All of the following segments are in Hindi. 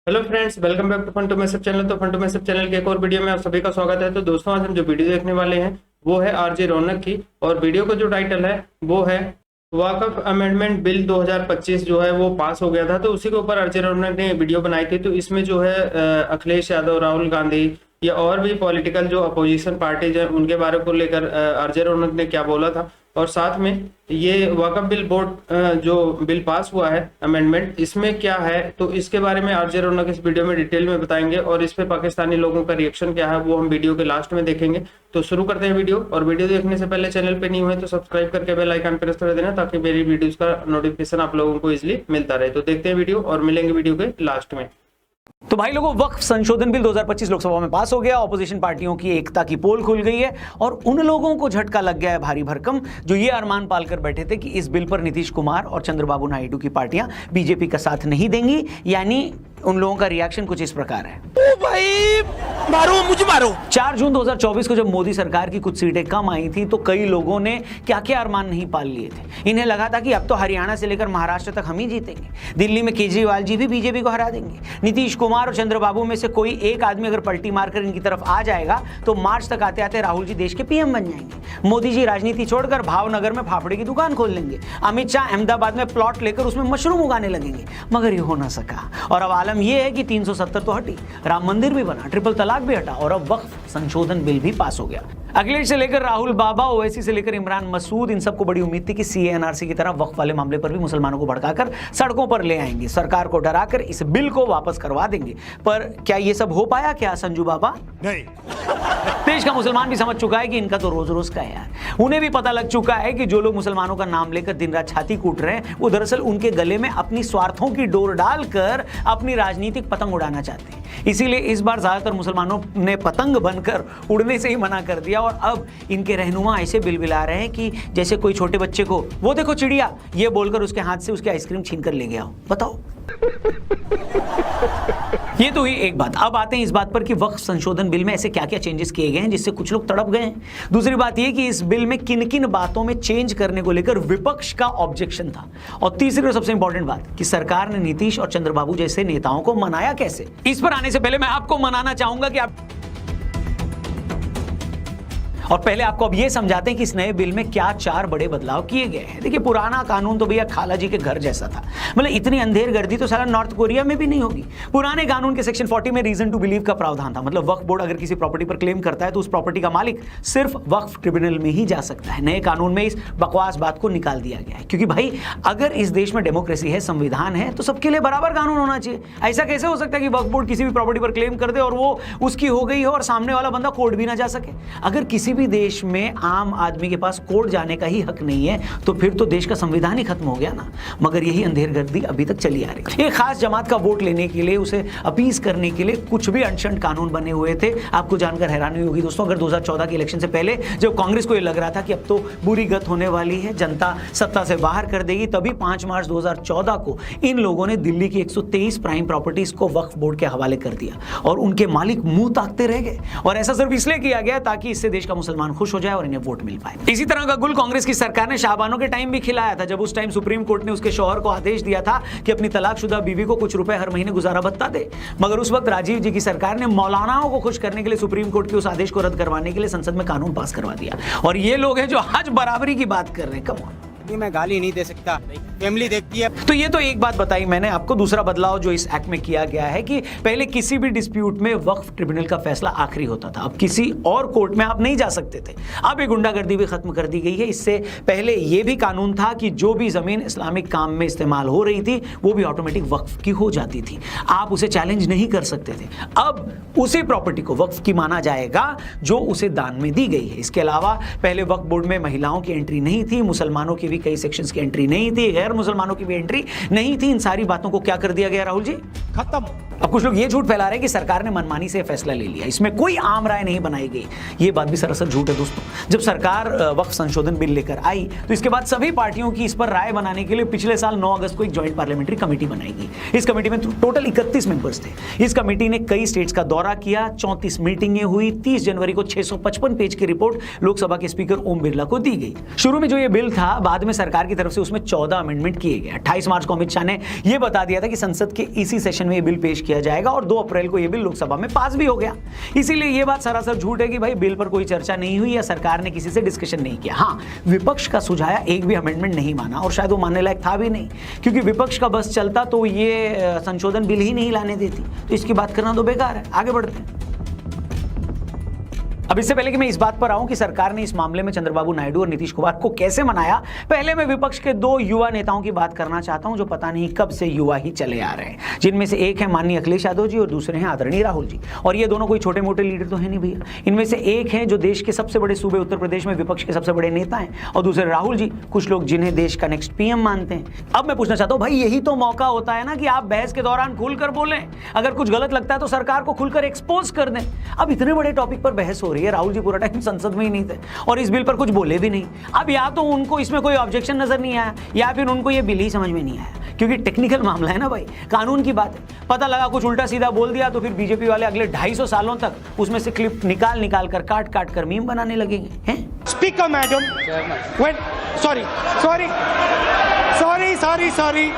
Hello friends, welcome back to Funtoo message channel. तो फंटू मैसेज चैनल के एक और वीडियो में आप सभी का स्वागत है। तो दोस्तों, आज हम जो वीडियो देखने वाले हैं वो है आरजे रौनक की, और वीडियो का जो टाइटल है वो है वक्फ अमेंडमेंट बिल 2025 जो है वो पास हो गया था। तो उसी के ऊपर आरजे रौनक ने वीडियो बनाई थी। तो इसमें जो है अखिलेश यादव, राहुल गांधी या और भी पॉलिटिकल जो अपोजिशन पार्टीज है उनके बारे को लेकर आरजे रौनक ने क्या बोला था, और साथ में ये वक्फ बिल बोर्ड जो बिल पास हुआ है अमेंडमेंट, इसमें क्या है, तो इसके बारे में आरजे रौनक इस वीडियो में डिटेल में बताएंगे। और इस पे पाकिस्तानी लोगों का रिएक्शन क्या है वो हम वीडियो के लास्ट में देखेंगे। तो शुरू करते हैं वीडियो। और वीडियो देखने से पहले चैनल पे नहीं हुए तो सब्सक्राइब करके बेल आइकन प्रेस कर देना, ताकि मेरी वीडियोस का नोटिफिकेशन आप लोगों को इजिली मिलता रहे। तो देखते हैं वीडियो और मिलेंगे वीडियो के लास्ट में। तो भाई लोगों, वक्फ संशोधन बिल 2025 लोकसभा में पास हो गया। ऑपोजिशन पार्टियों की एकता की पोल खुल गई है और उन लोगों को झटका लग गया है भारी भरकम, जो ये अरमान पालकर बैठे थे कि इस बिल पर नीतीश कुमार और चंद्रबाबू नायडू की पार्टियां बीजेपी का साथ नहीं देंगी। यानी उन लोगों का रिएक्शन कुछ इस प्रकार है। ओ भाई, मारो मुझे मारो। 4 जून 2024 को जब मोदी सरकार की कुछ सीटें कम आई थी तो कई लोगों ने क्या क्या अरमान नहीं पाल लिए थे। इन्हें लगा था कि अब तो हरियाणा से लेकर महाराष्ट्र तक हम ही जीतेंगे, दिल्ली में केजरीवाल जी भी बीजेपी को हरा देंगे, नीतीश कुमार और चंद्रबाबू में से कोई एक आदमी अगर पलटी मारकर इनकी तरफ आ जाएगा तो मार्च तक आते आते राहुल जी देश के पीएम बन जाएंगे, मोदी जी राजनीति छोड़कर भावनगर में फाफड़े की दुकान खोल लेंगे, अमित शाह अहमदाबाद में प्लॉट लेकर उसमें मशरूम उगाने लगेंगे। मगर ये हो ना सका, और अब आलम यह है कि 370 तो हटी, राम मंदिर भी बना, ट्रिपल तलाक भी हटा और अब वक्फ संशोधन बिल भी पास हो गया। अखिलेश से लेकर राहुल बाबा, ओवैसी से लेकर इमरान मसूद, इन सबको बड़ी उम्मीद थी कि सीए एनआरसी की तरह वक्फ वाले मामले पर भी मुसलमानों को भड़काकर सड़कों पर ले आएंगे, सरकार को डराकर इस बिल को वापस करवा देंगे। पर क्या ये सब हो पाया क्या संजू बाबा? नहीं। देश का मुसलमान भी समझ चुका है कि इनका तो रोज रोज का है यार। उन्हें भी पता लग चुका है कि जो लोग मुसलमानों का नाम लेकर दिन रात छाती कूट रहे हैं वो दरअसल उनके गले में अपनी स्वार्थों की डोर डालकर अपनी राजनीतिक पतंग उड़ाना चाहते हैं। इसीलिए इस बार ज्यादातर मुसलमानों ने पतंग बनकर उड़ने से ही मना कर दिया, और अब इनके रहनुमा ऐसे बिलबिला रहे हैं कि जैसे कोई छोटे बच्चे को वो देखो चिड़िया ये बोलकर उसके हाथ से उसकी आइसक्रीम छीन कर ले गया हो। बताओ। ये तो ही एक बात। अब आते हैं इस बात पर कि वक्फ संशोधन बिल में ऐसे क्या क्या चेंजेस किए गए हैं जिससे कुछ लोग तड़प गए हैं। दूसरी बात यह कि इस बिल में किन किन बातों में चेंज करने को लेकर विपक्ष का ऑब्जेक्शन था। और तीसरी और सबसे इंपॉर्टेंट बात कि सरकार ने नीतीश और चंद्रबाबू जैसे नेताओं को मनाया कैसे। इस पर आने से पहले मैं आपको मनाना चाहूंगा कि आप और पहले आपको अब ये समझाते हैं कि इस नए बिल में क्या 4 बड़े बदलाव किए गए हैं। देखिए, पुराना कानून तो भैया खाला जी के घर जैसा था, मतलब इतनी अंधेर गर्दी तो साला नॉर्थ कोरिया में भी नहीं होगी। पुराने कानून के सेक्शन 40 में रीजन टू बिलीव का प्रावधान था, मतलब वक्फ बोर्ड अगर किसी प्रॉपर्टी पर क्लेम करता है तो उस प्रॉपर्टी का मालिक सिर्फ वक्फ ट्रिब्यूनल में ही जा सकता है। नए कानून में इस बकवास बात को निकाल दिया गया है, क्योंकि भाई अगर इस देश में डेमोक्रेसी है, संविधान है, तो सबके लिए बराबर कानून होना चाहिए। ऐसा कैसे हो सकता है कि वक्फ बोर्ड किसी भी प्रॉपर्टी पर क्लेम कर दे और वो उसकी हो गई हो और सामने वाला बंदा कोर्ट भी ना जा सके। अगर किसी भी देश में आम आदमी के पास कोर्ट जाने का ही हक नहीं है तो फिर तो देश का संविधान ही खत्म हो गया ना। मगर यही अंधेरगर्दी अभी तक चली आ रही है। एक खास जमात का वोट लेने के लिए, उसे अपीज करने के लिए कुछ भी अनशन कानून बने हुए थे। आपको जानकर हैरानी होगी दोस्तों, अगर 2014 के इलेक्शन से पहले जब कांग्रेस को यह लग रहा था कि अब तो बुरी गत होने वाली है, जनता सत्ता से बाहर कर देगी, तभी 5 मार्च 2014 को इन लोगों ने दिल्ली की 123 प्राइम प्रॉपर्टीज को वक्फ बोर्ड के हवाले कर दिया और उनके मालिक मुंह ताकते रह गए। और ऐसा सिर्फ इसलिए किया गया ताकि इससे देश का मुसलमान खुश हो जाए और इन्हें वोट मिल पाए। इसी तरह का गुल कांग्रेस की सरकार ने शाहबानो के टाइम भी खिलाया था, जब उस टाइम सुप्रीम कोर्ट ने उसके शौहर को आदेश दिया था कि अपनी तलाकशुदा बीवी को कुछ रुपए हर महीने गुजारा भत्ता दे। मगर उस वक्त राजीव जी की सरकार ने मौलानाओं को खुश करने के लिए सुप्रीम कोर्ट के उस आदेश को रद्द करवाने के लिए संसद में कानून पास करवा दिया। और ये लोग हैं जो आज बराबरी की बात कर रहे हैं। कम ऑन, मैं गाली नहीं दे सकता, फैमिली देखती है। तो ये तो एक बात बताई मैंने आपको। दूसरा बदलाव जो इस एक्ट में किया गया है कि पहले किसी भी डिस्प्यूट में वक्फ ट्रिब्यूनल का फैसला आखिरी होता था, अब किसी और कोर्ट में आप नहीं जा सकते थे। अब ये गुंडागर्दी भी खत्म कर दी गई है। इससे पहले ये भी कानून था कि जो भी जमीन इस्लामिक काम में इस्तेमाल हो रही थी वो भी ऑटोमेटिक वक्फ की हो जाती थी, आप उसे चैलेंज नहीं कर सकते थे। अब उसी प्रॉपर्टी को वक्फ की माना जाएगा जो उसे दान में दी गई है। इसके अलावा पहले वक्फ बोर्ड में महिलाओं की एंट्री नहीं थी, मुसलमानों की भी कई सेक्शंस की एंट्री नहीं थी, गैर मुसलमानों की भी एंट्री नहीं थी। इन सारी बातों को क्या कर दिया गया राहुल जी? खत्म। अब कुछ लोग ये झूठ फैला रहे हैं कि सरकार ने मनमानी से फैसला ले लिया, इसमें कोई आम राय नहीं बनाई गई। ये बात भी सरासर झूठ है दोस्तों। जब सरकार वक्फ संशोधन बिल लेकर आई तो इसके बाद सभी पार्टियों की इस पर राय बनाने के लिए पिछले साल 9 अगस्त को एक ज्वाइंट पार्लियामेंट्री कमेटी बनाई गई। इस कमेटी में टोटल 31 मेंबर्स थे। इस कमेटी ने कई स्टेट्स का दौरा किया, 34 मीटिंगें हुई। 30 जनवरी को 655 पेज की रिपोर्ट लोकसभा के स्पीकर ओम बिरला को दी गई। शुरू में जो ये बिल था, बाद में सरकार की तरफ से उसमें 14 अमेंडमेंट किए गए। 28 मार्च को अमित शाह ने यह बता दिया था कि संसद के इसी सेशन में यह बिल पेश किया जाएगा और 2 अप्रैल को यह बिल लोकसभा में पास भी हो गया। इसीलिए यह बात सरासर झूठ है कि भाई बिल पर कोई चर्चा नहीं हुई या सरकार ने किसी से डिस्कशन नहीं किया। हाँ, विपक्ष का सुझाया एक भी अमेंडमेंट नहीं माना और शायद वो मानने लायक था भी नहीं, क्योंकि विपक्ष का बस चलता तो ये संशोधन बिल ही नहीं लाने देती। तो इसकी बात करना तो बेकार है। आगे बढ़ते हैं। अब इससे पहले कि मैं इस बात पर आऊं कि सरकार ने इस मामले में चंद्रबाबू नायडू और नीतीश कुमार को कैसे मनाया, पहले मैं विपक्ष के 2 युवा नेताओं की बात करना चाहता हूं जो पता नहीं कब से युवा ही चले आ रहे हैं, जिनमें से एक है माननीय अखिलेश यादव जी और दूसरे हैं आदरणीय राहुल जी। और ये दोनों कोई छोटे मोटे लीडर तो है नहीं भैया। इनमें से एक है जो देश के सबसे बड़े सूबे उत्तर प्रदेश में विपक्ष के सबसे बड़े नेता हैं, और दूसरे राहुल जी, कुछ लोग जिन्हें देश का नेक्स्ट पीएम मानते हैं। अब मैं पूछना चाहता हूं, भाई यही तो मौका होता है ना कि आप बहस के दौरान खुलकर बोलें, अगर कुछ गलत लगता है तो सरकार को खुलकर एक्सपोज कर दें। अब इतने बड़े टॉपिक पर बहस हो रही है, राहुल जी पूरा टाइम संसद में ही नहीं थे और इस बिल पर कुछ बोले भी नहीं। अब या तो उनको इसमें कोई ऑब्जेक्शन नजर नहीं आया या फिर उनको ये बिल ही समझ में नहीं आया, क्योंकि टेक्निकल मामला है ना भाई, कानून की बात है। पता लगा कुछ उल्टा सीधा बोल दिया तो फिर बीजेपी वाले अगले 250 सालों तक उसमें से क्लिप निकाल कर काट कर मीम बनाने लगेंगे हैं। Speaker madam, wait, sorry.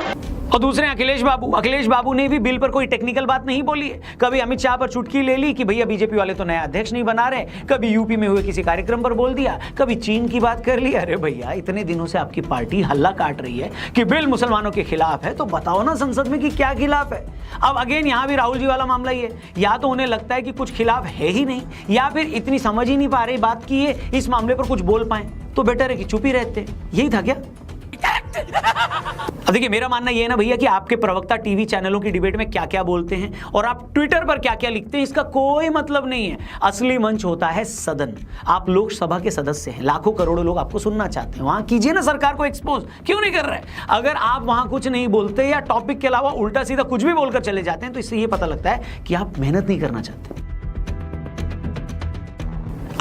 और दूसरे अखिलेश बाबू ने भी बिल पर कोई टेक्निकल बात नहीं बोली है। कभी अमित शाह पर चुटकी ले ली कि भैया बीजेपी वाले तो नया अध्यक्ष नहीं बना रहे, कभी यूपी में हुए किसी कार्यक्रम पर बोल दिया, कभी चीन की बात कर ली। अरे भैया, इतने दिनों से आपकी पार्टी हल्ला काट रही है कि बिल मुसलमानों के खिलाफ है, तो बताओ ना संसद में कि क्या खिलाफ है। अब अगेन यहां भी राहुल जी वाला मामला ही है, या तो उन्हें लगता है कि कुछ खिलाफ है ही नहीं, या फिर इतनी समझ ही नहीं पा रही बात की ये इस मामले पर कुछ बोल पाए, तो बेटर है कि चुप ही रहते। यही था क्या? अब देखिए, मेरा मानना यह है ना भैया कि आपके प्रवक्ता टीवी चैनलों की डिबेट में क्या क्या बोलते हैं और आप ट्विटर पर क्या क्या लिखते हैं, इसका कोई मतलब नहीं है। असली मंच होता है सदन। आप लोकसभा के सदस्य हैं, लाखों करोड़ों लोग आपको सुनना चाहते हैं। वहां कीजिए ना सरकार को एक्सपोज, क्यों नहीं कर रहे? अगर आप वहां कुछ नहीं बोलते या टॉपिक के अलावा उल्टा सीधा कुछ भी बोलकर चले जाते हैं, तो इससे यह पता लगता है कि आप मेहनत नहीं करना चाहते।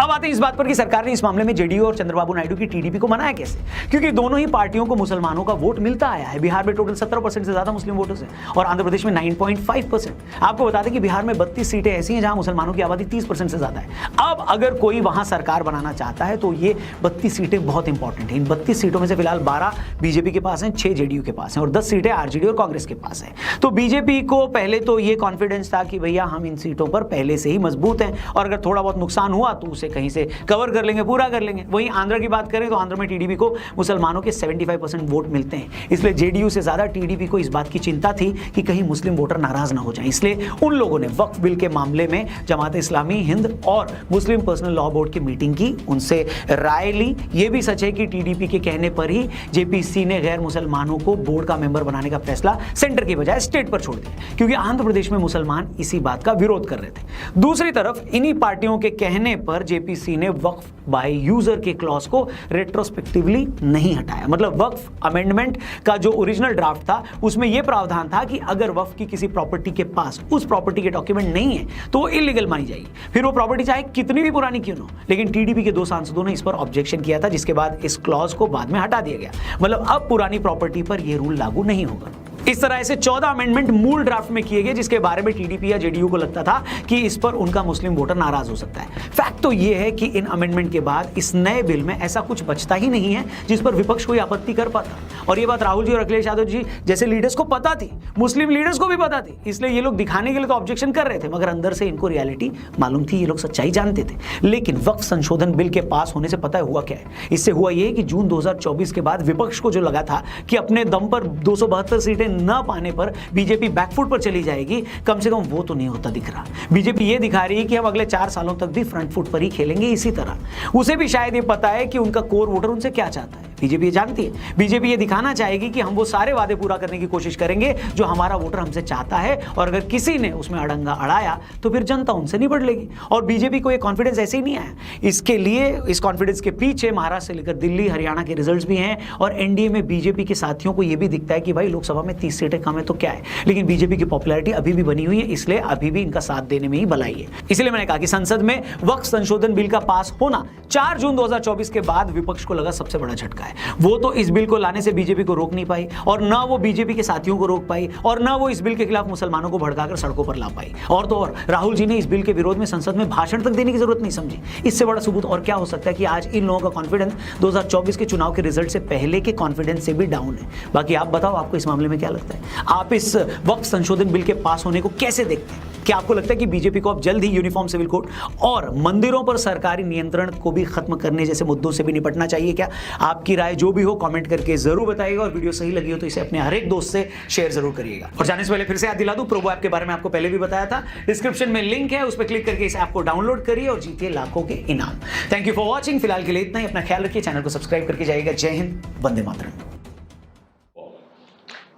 अब आते हैं इस बात पर कि सरकार ने इस मामले में जेडीयू और चंद्रबाबू नायडू की टीडीपी को मनाया कैसे, क्योंकि दोनों ही पार्टियों को मुसलमानों का वोट मिलता आया है। बिहार में टोटल 17% से ज्यादा मुस्लिम वोटर्स हैं और आंध्र प्रदेश में 9.5%। आपको बता दें कि बिहार में 32 सीटें ऐसी हैं जहां मुसलमानों की आबादी 30% से ज्यादा है। अब अगर कोई वहां सरकार बनाना चाहता है तो ये 32 सीटें बहुत इंपॉर्टेंट है। इन 32 सीटों में से फिलहाल 12 बीजेपी के पास हैं, 6 जेडीयू के पास हैं और 10 सीटें आरजेडी और कांग्रेस के पास हैं। तो बीजेपी को पहले तो ये कॉन्फिडेंस था कि भैया हम इन सीटों पर पहले से ही मजबूत हैं और अगर थोड़ा बहुत नुकसान हुआ तो उसे कहीं से कवर कर लेंगे, पूरा कर लेंगे। वहीं आंध्र की बात करें तो आंध्र में टीडीपी को मुसलमानों के 75% वोट मिलते हैं, इसलिए जेडीयू से ज्यादा टीडीपी को इस बात की चिंता थी कि कहीं मुस्लिम वोटर नाराज ना हो जाएं। इसलिए उन लोगों ने वक्फ बिल के मामले में जमात इस्लामी हिंद और मुस्लिम पर्सनल लॉ बोर्ड की मीटिंग की, उनसे राय ली। यह भी सच है कि टीडीपी के कहने पर ही जेपीसी ने गैर मुसलमानों को बोर्ड का मेंबर बनाने का फैसला सेंटर की बजाय स्टेट पर छोड़ दिया, क्योंकि आंध्र प्रदेश में मुसलमान इसी बात का विरोध कर रहे थे। दूसरी तरफ इन्हीं पार्टियों के कहने पर जेपीसी ने वक्फ बाय यूजर के क्लॉज को रेट्रोस्पेक्टिवली नहीं हटाया। मतलब वक्फ अमेंडमेंट का जो ओरिजिनल ड्राफ्ट था उसमें यह प्रावधान था कि अगर वक्फ की किसी प्रॉपर्टी के पास उस प्रॉपर्टी के डॉक्यूमेंट नहीं है तो वो इलीगल मानी जाएगी, फिर वो प्रॉपर्टी चाहे कितनी भी पुरानी क्यों न हो। लेकिन टीडीपी के 2 सांसदों ने इस पर ऑब्जेक्शन किया था, जिसके बाद इस क्लॉज को बाद में हटा दिया गया। मतलब अब पुरानी प्रॉपर्टी पर यह रूल लागू नहीं होगा। इस तरह से 14 अमेंडमेंट मूल ड्राफ्ट में किए गए, जिसके बारे में टीडीपी या जेडीयू को लगता था कि इस पर उनका मुस्लिम वोटर नाराज हो सकता है। फैक्ट तो यह है कि इन अमेंडमेंट के बाद इस नए बिल में ऐसा कुछ बचता ही नहीं है जिस पर विपक्ष कोई आपत्ति कर पाता। और यह बात राहुल जी और अखिलेश यादव जी जैसे लीडर्स को पता थी, मुस्लिम लीडर्स को भी पता थी, इसलिए ये लोग दिखाने के लिए तो ऑब्जेक्शन कर रहे थे, मगर अंदर से इनको रियलिटी मालूम थी, ये लोग सच्चाई जानते थे। लेकिन वक्फ संशोधन बिल के पास होने से पता है हुआ क्या है? इससे हुआ यह कि जून 2024 के बाद विपक्ष को जो लगा था कि अपने दम पर 272 सीटें न पाने पर बीजेपी बैकफुट पर चली जाएगी, कम से कम वो तो नहीं होता दिख रहा। बीजेपी ये दिखा रही है कि हम अगले 4 सालों तक भी फ्रंट फुट पर ही खेलेंगे इसी तरह। उसे भी शायद ये पता है कि उनका कोर वोटर उनसे क्या चाहता है। बीजेपी ये जानती है। बीजेपी ये दिखाना चाहेगी कि हम वो सारे वादे पूरा करने की कोशिश करेंगे जो हमारा वोटर हमसे चाहता है, और अगर किसी ने उसमें अड़ंगा अड़ाया तो फिर जनता उनसे निपट लेगी। और बीजेपी को ये कॉन्फिडेंस ऐसे ही नहीं आया। इसके लिए इस कॉन्फिडेंस के पीछे महाराष्ट्र से लेकर दिल्ली, हरियाणा के रिजल्ट्स भी हैं, और एनडीए में बीजेपी के साथियों को यह भी दिखता है कि भाई लोकसभा में 30 सीटें कम है तो क्या है, लेकिन बीजेपी की पॉपुलैरिटी अभी भी बनी हुई है, इसलिए अभी भी इनका साथ देने में ही भलाई है। इसलिए मैंने कहा कि संसद में वक्फ संशोधन बिल का पास होना 4 जून 2024 के बाद विपक्ष को लगा सबसे बड़ा झटका है। है। वो तो इस बिल को लाने से बीजेपी को रोक नहीं पाई, और ना वो बीजेपी के साथियों को रोक पाई, और ना वो इस बिल के खिलाफ मुसलमानों को भड़काकर सड़कों पर ला पाई। और तो और राहुल जी ने इस बिल के विरोध में संसद में भाषण तक देने की जरूरत नहीं समझी। इससे बड़ा सबूत और क्या हो सकता है कि आज इन लोगों का कॉन्फिडेंस 2024 के चुनाव के रिजल्ट से पहले के कॉन्फिडेंस से भी डाउन है। बाकी आप बताओ, आपको इस मामले में क्या लगता है? आप इस वक्फ संशोधन बिल के पास होने को कैसे देखते हैं? क्या आपको लगता है कि बीजेपी को अब जल्द ही यूनिफॉर्म सिविल कोड और मंदिरों पर सरकारी नियंत्रण को भी खत्म करने जैसे मुद्दों से भी निपटना चाहिए क्या? आपकी राय जो भी हो कमेंट करके जरूर बताइएगा, और वीडियो सही लगी हो तो इसे अपने हर एक दोस्त से शेयर जरूर करिएगा। और जाने से पहले फिर से याद दिला दूं, प्रोबो ऐप के बारे में आपको पहले भी बताया था, डिस्क्रिप्शन में लिंक है, उस पर क्लिक करके इस ऐप को डाउनलोड करिए और जीतिए लाखों के इनाम। Thank you for watching. फिलहाल के लिए इतना ही। अपना ख्याल रखिए, चैनल को सब्सक्राइब करके जाइएगा। जय हिंद, वंदे मातरम।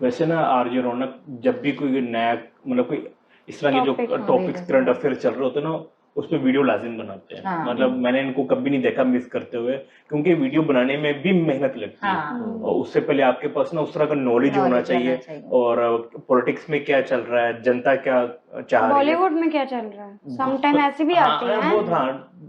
वैसे ना आरजे रौनक जब भी कोई नया मतलब कोई इस तरह के जो टॉपिक्स करंट अफेयर चल रहे होते हैं ना, उस पर वीडियो लाजिम बनाते हैं। हाँ। मतलब मैंने इनको कभी नहीं देखा मिस करते हुए, क्योंकि वीडियो बनाने में भी मेहनत लगती है। और उससे पहले आपके पास ना उस तरह का नॉलेज होना चाहिए, और पॉलिटिक्स में क्या चल रहा है, जनता क्या चाह रही है, बॉलीवुड में क्या चल रहा है, समटाइम ऐसी भी आती है,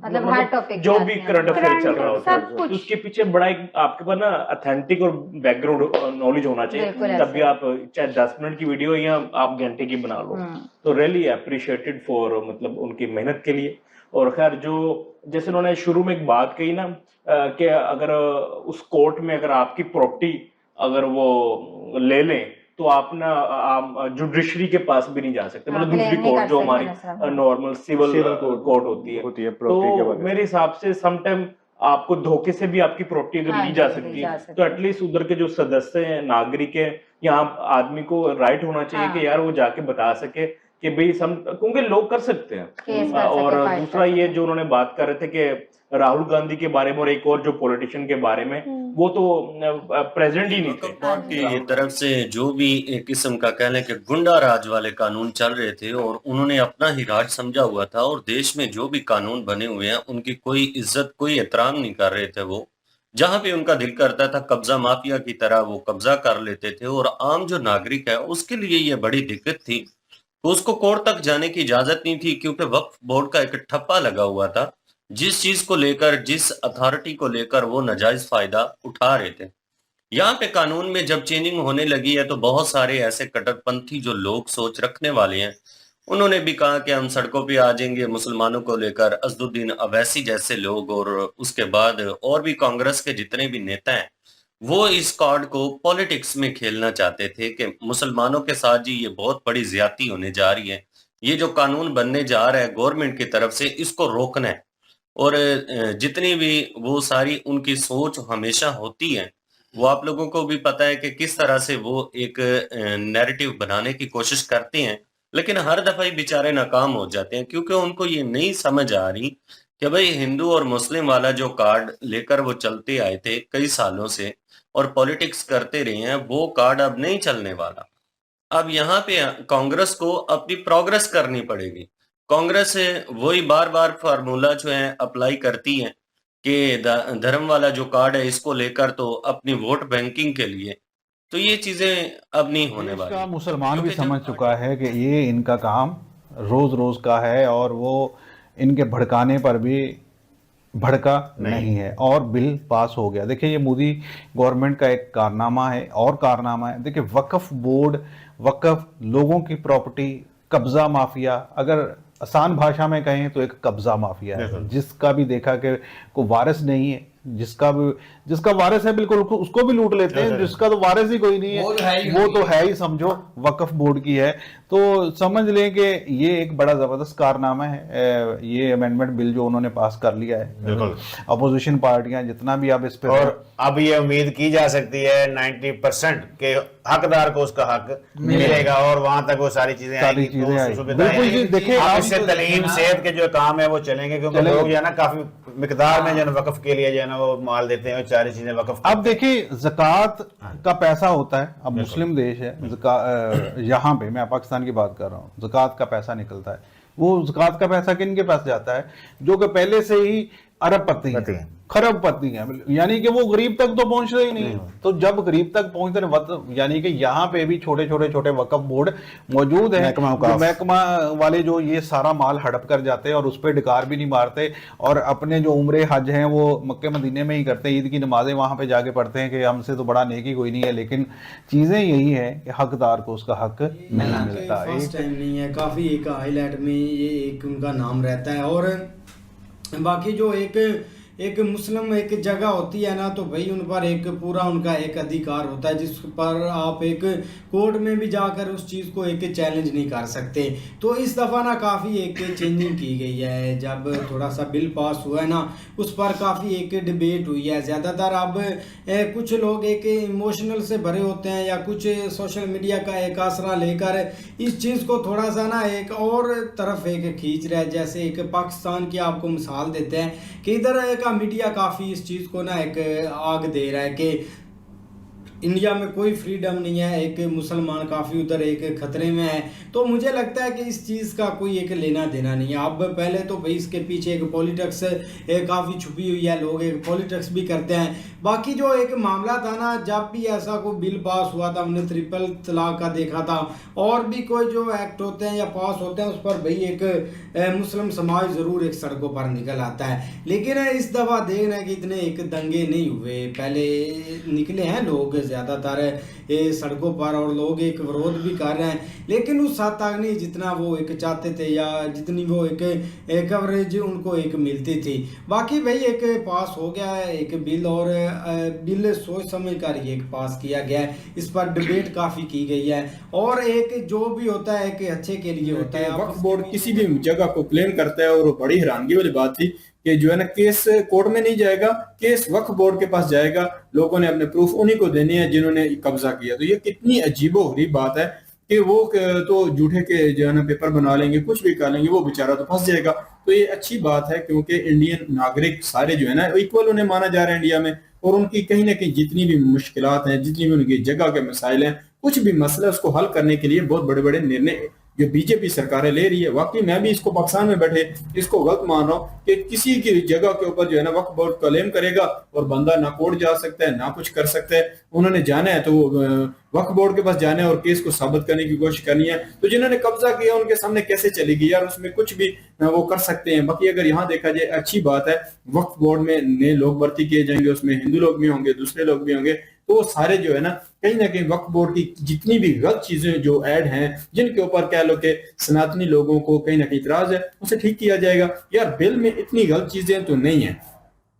मतलब हर टॉपिक जो भी करंट अफेयर चल रहा होता है, सब कुछ। तो उसके पीछे बड़ा एक आपके पास ना ऑथेंटिक और बैकग्राउंड नॉलेज होना चाहिए। तभी आप चाहे 10 मिनट की वीडियो या आप घंटे की बना लो, तो रियली अप्रिशिएटेड फॉर मतलब उनकी मेहनत के लिए। और खैर जो जैसे उन्होंने शुरू में एक बात कही ना कि अगर उस कोर्ट में अगर आपकी प्रॉपर्टी अगर वो ले लें तो आप ना जुडिशरी के पास भी नहीं जा सकते, मतलब दूसरी कोर्ट जो हमारी नॉर्मल सिविल कोर्ट होती है। तो मेरे हिसाब से समटाइम आपको धोखे से भी आपकी प्रॉपर्टी अगर ली जा सकती है, तो एटलीस्ट उधर के जो सदस्य हैं, नागरिक है, यहाँ आदमी को राइट होना चाहिए कि यार वो जाके बता सके कि भाई क्योंकि लोग कर सकते हैं। और दूसरा ये जो उन्होंने बात कर रहे थे कि राहुल गांधी के बारे में और एक और जो पॉलिटिशियन के बारे में, वो तो प्रेसिडेंट ही नहीं थे। बोर्ड की तरफ से जो भी एक किस्म का कह लें कि गुंडा राज वाले कानून चल रहे थे, और उन्होंने अपना ही राज समझा हुआ था, और देश में जो भी कानून बने हुए हैं उनकी कोई इज्जत कोई एहतराम नहीं कर रहे थे। वो जहां भी उनका दिल करता था कब्जा माफिया की तरह वो कब्जा कर लेते थे, और आम जो नागरिक है उसके लिए ये बड़ी दिक्कत थी। तो उसको कोर्ट तक जाने की इजाजत नहीं थी, क्योंकि वक्फ बोर्ड का एक ठप्पा लगा हुआ था, जिस चीज को लेकर, जिस अथॉरिटी को लेकर वो नाजायज फायदा उठा रहे थे। यहाँ पे कानून में जब चेंजिंग होने लगी है, तो बहुत सारे ऐसे कट्टरपंथी जो लोग सोच रखने वाले हैं, उन्होंने भी कहा कि हम सड़कों पे आ जाएंगे मुसलमानों को लेकर। असदुद्दीन अवैसी जैसे लोग, और उसके बाद और भी कांग्रेस के जितने भी नेता हैं, वो इस कार्ड को पॉलिटिक्स में खेलना चाहते थे कि मुसलमानों के साथ जी ये बहुत बड़ी ज्यादती होने जा रही है, ये जो कानून बनने जा रहा है गवर्नमेंट की तरफ से, इसको रोकना है। और जितनी भी वो सारी उनकी सोच हमेशा होती है, वो आप लोगों को भी पता है कि किस तरह से वो एक नैरेटिव बनाने की कोशिश करते हैं, लेकिन हर दफा ही बेचारे नाकाम हो जाते हैं, क्योंकि उनको ये नहीं समझ आ रही कि भाई हिंदू और मुस्लिम वाला जो कार्ड लेकर वो चलते आए थे कई सालों से और पॉलिटिक्स करते रहे हैं, वो कार्ड अब नहीं चलने वाला। अब यहाँ पे कांग्रेस को अपनी प्रोग्रेस करनी पड़ेगी। कांग्रेस वही बार बार फार्मूला जो है अप्लाई करती है कि धर्म वाला जो कार्ड है इसको लेकर तो अपनी वोट बैंकिंग के लिए, तो ये चीजें अब नहीं होने वाली। मुसलमान भी समझ चुका है कि ये इनका काम रोज रोज का है, और वो इनके भड़काने पर भी भड़का नहीं है, और बिल पास हो गया। देखिए ये मोदी गवर्नमेंट का एक कारनामा है, और कारनामा है। देखिए वक्फ बोर्ड, वक्फ लोगों की प्रॉपर्टी, कब्जा माफिया, अगर आसान भाषा में कहें तो एक कब्जा माफिया है, जिसका भी देखा कि को वारिस नहीं है, जिसका वारिस है बिल्कुल उसको भी लूट लेते हैं, जिसका तो वारिस ही कोई नहीं है वो तो है ही समझो वक्फ बोर्ड की है। तो समझ लें कि ये एक बड़ा जबरदस्त कारनामा है, ये अमेंडमेंट बिल जो उन्होंने पास कर लिया है। अपोजिशन पार्टियां जितना भी अब इस पे, और अब ये उम्मीद की जा सकती है 90% के हकदार को उसका हक मिलेगा, और वहां तक वो सारी चीजें आएंगी। देखिए इससे तालीम सेहत के जो काम है वो चलेंगे, क्योंकि लोग जो है ना काफी मिकदार में जो है वक्फ के लिए जो है ना वो माल देते हैं, सारी चीजें वक्फ। अब देखिए ज़कात का पैसा होता है, अब मुस्लिम देश है, यहाँ पे मैं पाकिस्तान की बात कर रहा हूँ, ज़कात का पैसा निकलता है। वो ज़कात का पैसा किन के पास जाता है? जो कि पहले से ही अरबपति हैं, खरबपति हैं, यानी कि वो गरीब तक तो पहुंचते ही नहीं। तो जब गरीब तक पहुंचते, यानी कि यहाँ पे भी छोटे छोटे वक्फ बोर्ड मौजूद है, महकमा वाले जो ये सारा माल हड़प कर जाते हैं और उस पर डिकार भी नहीं मारते, और अपने जो उम्रे हज हैं वो मक्के मदीने में ही करते हैं, ईद की नमाजें वहां पे जाके पढ़ते हैं कि हमसे तो बड़ा नेकी कोई नहीं है। लेकिन चीजें यही है कि हकदार को उसका हक नहीं मिलता। फर्स्ट टाइम नहीं है, काफी एक हाईलाइट में ये एक उनका नाम रहता है। और बाकी जो एक मुस्लिम एक जगह होती है ना, तो भाई उन पर एक पूरा उनका एक अधिकार होता है, जिस पर आप एक कोर्ट में भी जाकर उस चीज़ को एक चैलेंज नहीं कर सकते। तो इस दफ़ा ना काफ़ी एक चेंजिंग की गई है। जब थोड़ा सा बिल पास हुआ है ना, उस पर काफ़ी एक डिबेट हुई है। ज़्यादातर अब कुछ लोग एक इमोशनल से भरे होते हैं, या कुछ सोशल मीडिया का एक आसरा लेकर इस चीज़ को थोड़ा सा ना एक और तरफ एक खींच रहा है। जैसे एक पाकिस्तान की आपको मिसाल देते हैं कि इधर का मीडिया काफ़ी इस चीज़ को ना एक आग दे रहा है कि इंडिया में कोई फ्रीडम नहीं है, एक मुसलमान काफ़ी उधर एक खतरे में है। तो मुझे लगता है कि इस चीज़ का कोई एक लेना देना नहीं है। अब पहले तो भाई इसके पीछे एक पॉलिटिक्स काफ़ी छुपी हुई है, लोग एक पॉलिटिक्स भी करते हैं। बाकी जो एक मामला था ना, जब भी ऐसा कोई बिल पास हुआ था, हमने ट्रिपल तलाक का देखा था, और भी कोई जो एक्ट होते हैं या पास होते हैं, उस पर भाई एक मुस्लिम समाज ज़रूर एक सड़कों पर निकल आता है। लेकिन इस दफ़ा देख रहे हैं कि इतने एक दंगे नहीं हुए। पहले निकले हैं लोग ज़्यादातर सड़कों पर, और लोग एक विरोध भी कर रहे हैं, लेकिन उस हद तक नहीं जितना वो एक चाहते थे, या जितनी वो एक कवरेज उनको एक मिलती थी। बाकी भाई एक पास हो गया है एक बिल, और बिल सोच समझ कर ही एक पास किया गया है। इस पर डिबेट काफ़ी की गई है, और एक जो भी होता है एक अच्छे के लिए होता है। वक्फ बोर्ड किसी भी जगह को क्लेम करता है, और बड़ी हैरानगी वाली बात थी कि जो है ना, केस कोर्ट में नहीं जाएगा, केस वक्फ बोर्ड के पास जाएगा। लोगों ने अपने प्रूफ उन्हीं को देने हैं जिन्होंने कब्जा किया। तो ये कितनी अजीबोगरीब बात है कि वो तो झूठे के जो है ना पेपर बना लेंगे, कुछ भी कर लेंगे, वो बेचारा तो फंस जाएगा। तो ये अच्छी बात है, क्योंकि इंडियन नागरिक सारे जो है ना इक्वल उन्हें माना जा रहा है इंडिया में, और उनकी कहीं ना कहीं जितनी भी मुश्किलात हैं, जितनी भी उनकी जगह के मसाइल हैं, कुछ भी मसला उसको हल करने के लिए बहुत बड़े बड़े निर्णय जो बीजेपी सरकारें ले रही है। वाकई मैं भी इसको पाकिस्तान में बैठे इसको गलत मान रहा हूँ कि किसी की जगह के ऊपर जो है ना वक्फ बोर्ड क्लेम करेगा, और बंदा ना कोर्ट जा सकता है ना कुछ कर सकता है। उन्होंने जाना है तो वक्फ बोर्ड के पास जाना है और केस को साबित करने की कोशिश करनी है। तो जिन्होंने कब्जा किया उनके सामने कैसे चलेगी यार, उसमें कुछ भी वो कर सकते हैं। बाकी अगर यहाँ देखा जाए, अच्छी बात है, वक्फ बोर्ड में नए लोग भर्ती किए जाएंगे, उसमें हिंदू लोग भी होंगे, दूसरे लोग भी होंगे। तो वो सारे जो है ना कहीं वक्फ बोर्ड की जितनी भी गलत चीजें जो ऐड हैं, जिनके ऊपर कह लो कि सनातनी लोगों को कहीं ना कहीं इतराज है, उसे ठीक किया जाएगा। यार बिल में इतनी गलत चीजें तो नहीं है,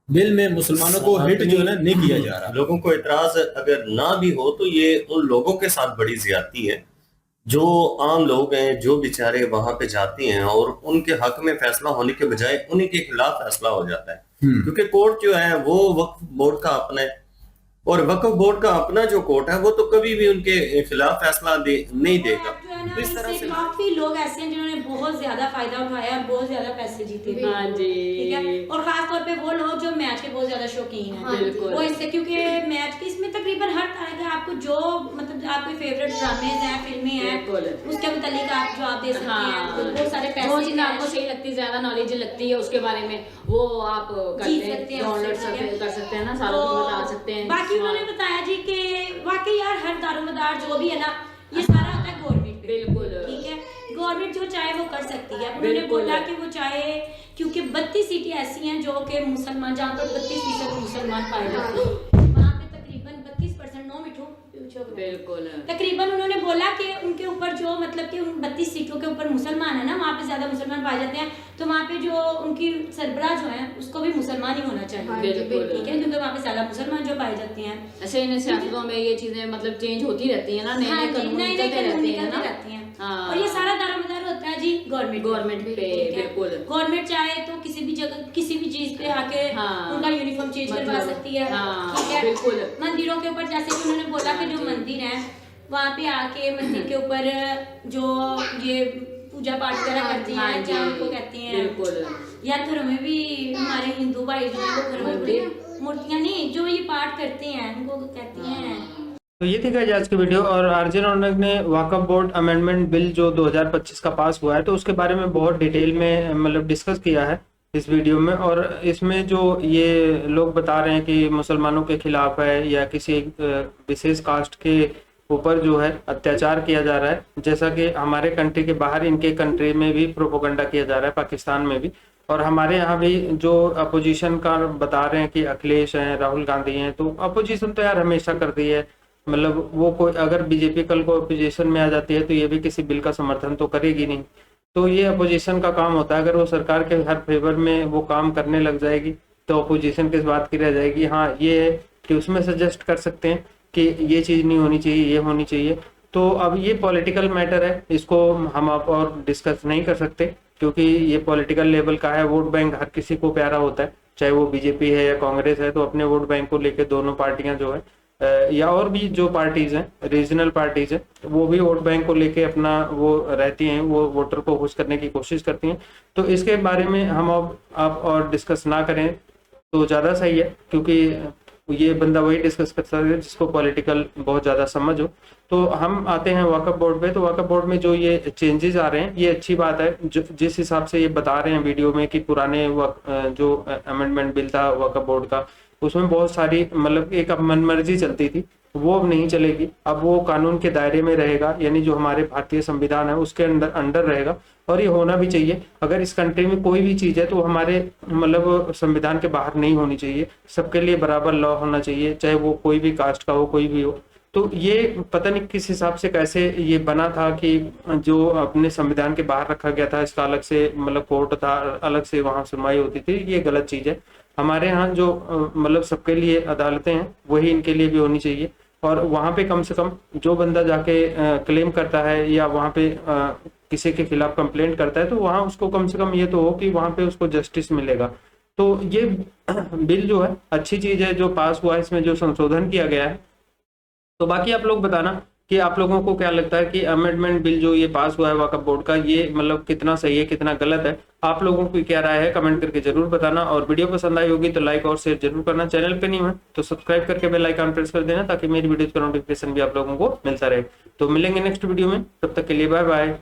बिल में मुसलमानों को हिट जो है ना नहीं किया जा रहा। लोगों को इतराज अगर ना भी हो तो ये उन लोगों के साथ बड़ी ज्यादती है जो आम लोग हैं, जो बेचारे वहां पे जाते हैं और उनके हक में फैसला होने के बजाय उन्हीं के खिलाफ फैसला हो जाता है। क्योंकि कोर्ट जो है वो वक्फ बोर्ड का अपना है, और वक्फ बोर्ड का अपना जो कोर्ट है वो तो कभी भी उनके खिलाफ फैसला नहीं देगा। तो इस तरह से काफी लोग ऐसे हैं जिन्होंने बहुत ज्यादा फायदा उठाया और बहुत ज्यादा पैसे जीते थे। हाँ जी, ठीक है। और खास तौर पे वो लोग जो मैच के बहुत ज्यादा शौकीन हैं, वो इससे, क्योंकि मैच की इसमें तकरीबन हर तरह के आपको जो मतलब आपके फेवरेट ड्रामेज हैं, फिल्में हैं, उसके मुतालिक आप जो आप दे सकते हैं। बहुत सारे पैसे, जो चीज आपको सही लगती है, ज्यादा नॉलेज लगती है उसके बारे में, वो आप डाउनलोड कर सकते हैं ना, सारा बता सकते हैं। बाकी उन्होंने बताया जी कि वाकई यार हर दारोमदार जो भी है ना, ये सारा होता है गवर्नमेंट पे। बिल्कुल ठीक है, गवर्नमेंट जो चाहे वो कर सकती है। उन्होंने बोला कि वो चाहे, क्योंकि 32 सीटें ऐसी हैं जो कि मुसलमान, जहाँ पर 32% मुसलमान पाए जाते हैं, वहाँ पे तकरीबन 32% नो मिठू बिल्कुल तकरीबन उन्होंने बोला कि उनके ऊपर जो मतलब कि उन 32 सीटों के ऊपर मुसलमान है ना, वहाँ पे ज्यादा मुसलमान पाए जाते हैं, तो वहाँ पे जो उनकी सरबराह जो है उसको भी मुसलमान ही होना चाहिए। बिल्कुल ठीक है, क्योंकि वहाँ पे ज्यादा मुसलमान जो पाए जाते हैं। ऐसे इन सियासतों में ये चीजें मतलब चेंज होती रहती है ना, नए कानून निकलते रहते हैं। और ये सारा दारोमदार होता है जी गवर्नमेंट पे। बिल्कुल, गवर्नमेंट चाहे तो किसी भी जगह किसी भी चीज पे आके उनका यूनिफॉर्म चेंज करवा सकती है। ठीक है, बिल्कुल। मंदिरों के ऊपर जैसे कि उन्होंने बोला कि जो मंदिर है वहाँ पे आके मंदिर के ऊपर जो ये पूजा पाठ वगैरह करती हैं, क्या उनको कहते हैं, बिल्कुल यार घरों में भी हमारे हिंदू भाई जो है वो घरों में मूर्तियाँ नहीं, जो ये पाठ करते हैं उनको कहते हैं। तो ये थी गाइस आज की वीडियो। और आरजे रौनक ने वक्फ बोर्ड अमेंडमेंट बिल जो 2025 का पास हुआ है, तो उसके बारे में बहुत डिटेल में मतलब डिस्कस किया है। इस वीडियो में। और इसमें जो ये लोग बता रहे हैं कि मुसलमानों के खिलाफ है या किसी विशेष कास्ट के ऊपर जो है अत्याचार किया जा रहा है, जैसा कि हमारे कंट्री के बाहर इनके कंट्री में भी प्रोपोगंडा किया जा रहा है, पाकिस्तान में भी, और हमारे यहाँ भी जो अपोजिशन का बता रहे हैं कि अखिलेश हैं, राहुल गांधी हैं। तो अपोजिशन तो यार हमेशा करती है, मतलब वो कोई अगर बीजेपी कल को अपोजिशन में आ जाती है तो ये भी किसी बिल का समर्थन तो करेगी नहीं। तो ये अपोजिशन का काम होता है, अगर वो सरकार के हर फेवर में वो काम करने लग जाएगी तो अपोजिशन किस बात की रह जाएगी। हाँ ये है कि उसमें सजेस्ट कर सकते हैं कि ये चीज़ नहीं होनी चाहिए, ये होनी चाहिए। तो अब ये पॉलिटिकल मैटर है, इसको हम आप और डिस्कस नहीं कर सकते क्योंकि ये पॉलिटिकल लेवल का है। वोट बैंक हर किसी को प्यारा होता है, चाहे वो बीजेपी है या कांग्रेस है। तो अपने वोट बैंक को लेकर दोनों पार्टियां जो है या और भी जो पार्टीज हैं, रीजनल पार्टीज हैं, वो भी वोट बैंक को लेके अपना वो रहती हैं, वो वोटर को खुश करने की कोशिश करती हैं। तो इसके बारे में हम अब आप और डिस्कस ना करें तो ज़्यादा सही है, क्योंकि ये बंदा वही डिस्कस कर सकता है जिसको पॉलिटिकल बहुत ज़्यादा समझ हो। तो हम आते हैं वक्फ बोर्ड पे। तो वक्फ बोर्ड में जो ये चेंजेस आ रहे हैं ये अच्छी बात है। जिस हिसाब से ये बता रहे हैं वीडियो में कि पुराने जो अमेंडमेंट बिल था वक्फ बोर्ड का, उसमें बहुत सारी मतलब एक अब मनमर्जी चलती थी, वो अब नहीं चलेगी। अब वो कानून के दायरे में रहेगा, यानी जो हमारे भारतीय संविधान है उसके अंडर रहेगा। और ये होना भी चाहिए। अगर इस कंट्री में कोई भी चीज़ है तो हमारे मतलब संविधान के बाहर नहीं होनी चाहिए। सबके लिए बराबर लॉ होना चाहिए, चाहे वो कोई भी कास्ट का हो, कोई भी हो। तो ये पता नहीं किस हिसाब से कैसे ये बना था कि जो अपने संविधान के बाहर रखा गया था, इसका अलग से मतलब कोर्ट था, अलग से वहाँ सुनवाई होती थी। ये गलत चीज़ है। हमारे यहाँ जो मतलब सबके लिए अदालतें हैं वही इनके लिए भी होनी चाहिए। और वहाँ पे कम से कम जो बंदा जाके क्लेम करता है या वहाँ पे किसी के खिलाफ कंप्लेंट करता है तो वहाँ उसको कम से कम ये तो हो कि वहाँ पे उसको जस्टिस मिलेगा। तो ये बिल जो है अच्छी चीज़ है जो पास हुआ है, इसमें जो संशोधन किया गया है। तो बाकी आप लोग बताना कि आप लोगों को क्या लगता है कि अमेंडमेंट बिल जो ये पास हुआ है वक्फ बोर्ड का, ये मतलब कितना सही है, कितना गलत है। आप लोगों की क्या राय है कमेंट करके जरूर बताना। और वीडियो पसंद आई होगी तो लाइक और शेयर जरूर करना। चैनल पे नहीं है तो सब्सक्राइब करके बेल आइकन प्रेस कर देना ताकि मेरी वीडियोज का नोटिफिकेशन भी आप लोगों को मिलता रहे। तो मिलेंगे नेक्स्ट वीडियो में, तब तक के लिए बाय बाय।